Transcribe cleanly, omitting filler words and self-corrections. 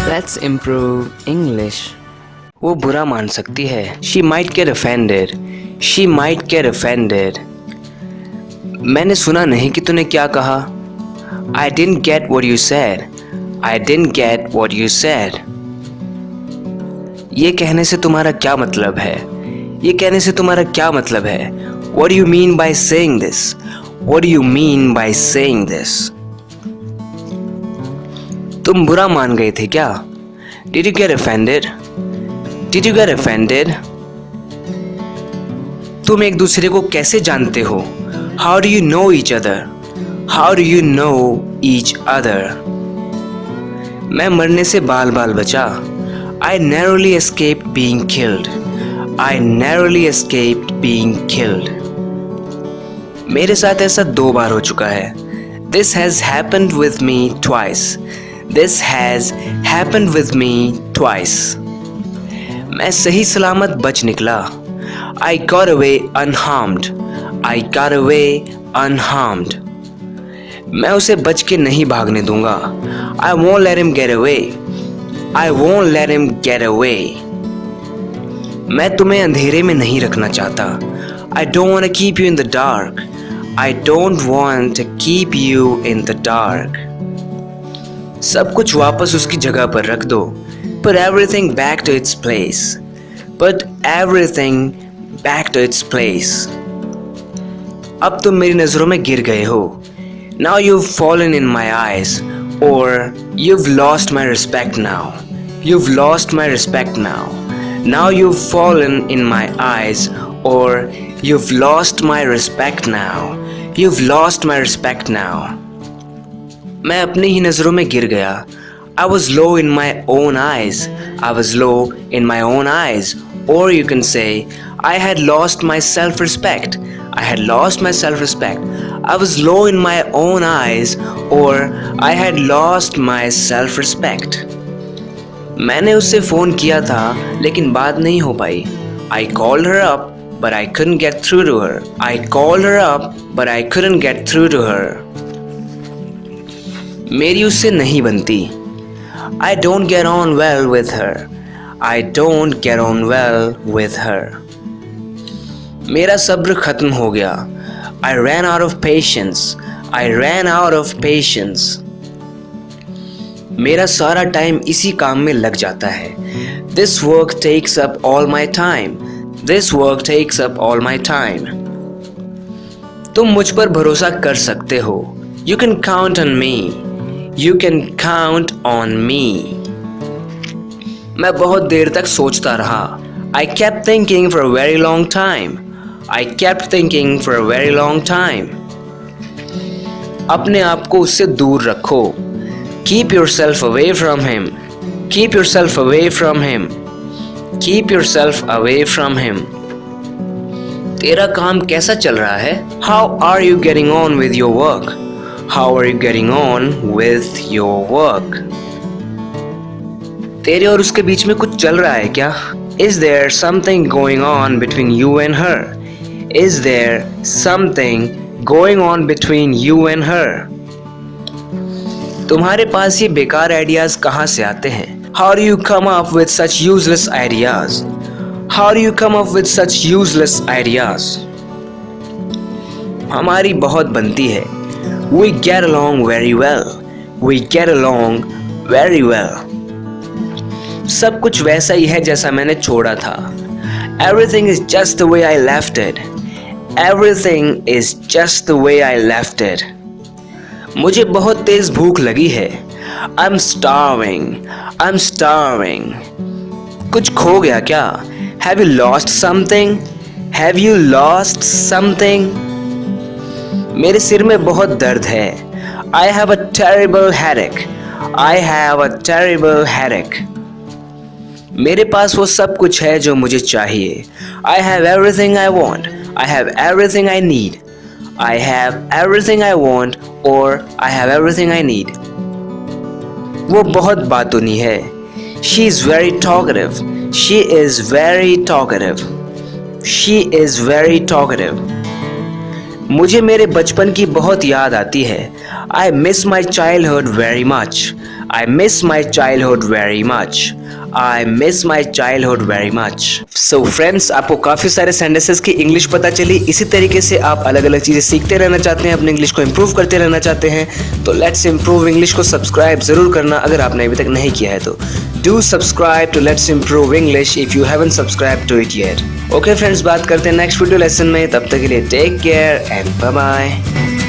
Let's improve English. वो बुरा मान सकती है. She might get offended. She might get offended. मैंने सुना नहीं कि तूने क्या कहा. I didn't get what you said. I didn't get what you said. ये कहने से तुम्हारा क्या मतलब है? ये कहने से तुम्हारा क्या मतलब है? What do you mean by saying this? What do you mean by saying this? तुम बुरा मान गए थे क्या? Did you get offended? Did you get offended? तुम एक दूसरे को कैसे जानते हो? How do you know each other? How do you know each other? मैं मरने से बाल बाल बचा. I narrowly escaped being killed. I narrowly escaped being killed. मेरे साथ ऐसा 2 बार हो चुका है. This has happened with me twice. This has happened with me twice. मैं सही सलामत बच निकला. I got away unharmed. I got away unharmed. मैं उसे बच के नहीं भागने दूंगा. I won't let him get away. I won't let him get away. मैं तुम्हें अंधेरे में नहीं रखना चाहता. I don't want to keep you in the dark. I don't want to keep you in the dark. सब कुछ वापस उसकी जगह पर रख दो. Put everything back to its place. Put everything back to its place. अब तुम मेरी नजरों में गिर गए हो. Now you've fallen in my eyes, or you've lost my respect now. You've lost my respect now. Now you've fallen in my eyes, or you've lost my respect now. You've lost my respect now. मैं अपनी ही नजरों में गिर गया. I was low in my own eyes. I was low in my own eyes. Or you can say, I had lost my self-respect. I had lost my self-respect. I was low in my own eyes. Or I had lost my self-respect. मैंने उससे phone किया था लेकिन बात नहीं हो पाई. I called her up but I couldn't get through to her. I called her up but I couldn't get through to her. मेरी उससे नहीं बनती. I don't get on well with her. I don't get on well with her. मेरा सब्र खत्म हो गया. I ran out of patience. I ran out of patience. मेरा सारा टाइम इसी काम में लग जाता है. This work takes up all my time. This work takes up all my time. तुम मुझ पर भरोसा कर सकते हो. You can count on me. You can count on me. मैं बहुत देर तक सोचता रहा. I kept thinking for a very long time. I kept thinking for a very long time. अपने आप को उससे दूर रखो. Keep yourself away from him. Keep yourself away from him. Keep yourself away from him. तेरा काम कैसा चल रहा है? How are you getting on with your work? How are you getting on with your work? तेरे और उसके बीच में कुछ चल रहा है क्या? Is there something going on between you and her? Is there something going on between you and her? तुम्हारे पास ये बेकार आइडियाज कहाँ से आते हैं? How do you come up with such useless ideas? How do you come up with such useless ideas? हमारी बहुत बनती है. We get along very well. We get along very well. सब कुछ वैसा ही है जैसा मैंने छोड़ा था. Everything is just the way I left it. Everything is just the way I left it. मुझे बहुत तेज भूख लगी है. I'm starving. I'm starving. कुछ खो गया क्या? Have you lost something? Have you lost something? मेरे सिर में बहुत दर्द है. I have a terrible headache. I have a terrible headache. मेरे पास वो सब कुछ है जो मुझे चाहिए. I have everything I want. I have everything I need. I have everything I want or I have everything I need. वो बहुत बातूनी है. She is very talkative. She is very talkative. She is very talkative. मुझे मेरे बचपन की बहुत याद आती है. I miss my childhood very much. I miss my childhood very much. I miss my childhood very much. So friends, आपको काफ़ी सारे सेंटेंसेस की इंग्लिश पता चली। इसी तरीके से आप अलग अलग चीज़ें सीखते रहना चाहते हैं, अपने इंग्लिश को इम्प्रूव करते रहना चाहते हैं, तो लेट्स इम्प्रूव इंग्लिश को सब्सक्राइब ज़रूर करना अगर आपने अभी तक नहीं किया है तो। Do subscribe to let's improve English if you haven't subscribe to it yet. Okay friends, बात करते हैं नेक्स्ट वीडियो लेसन में। तब तक के लिए take care and bye bye.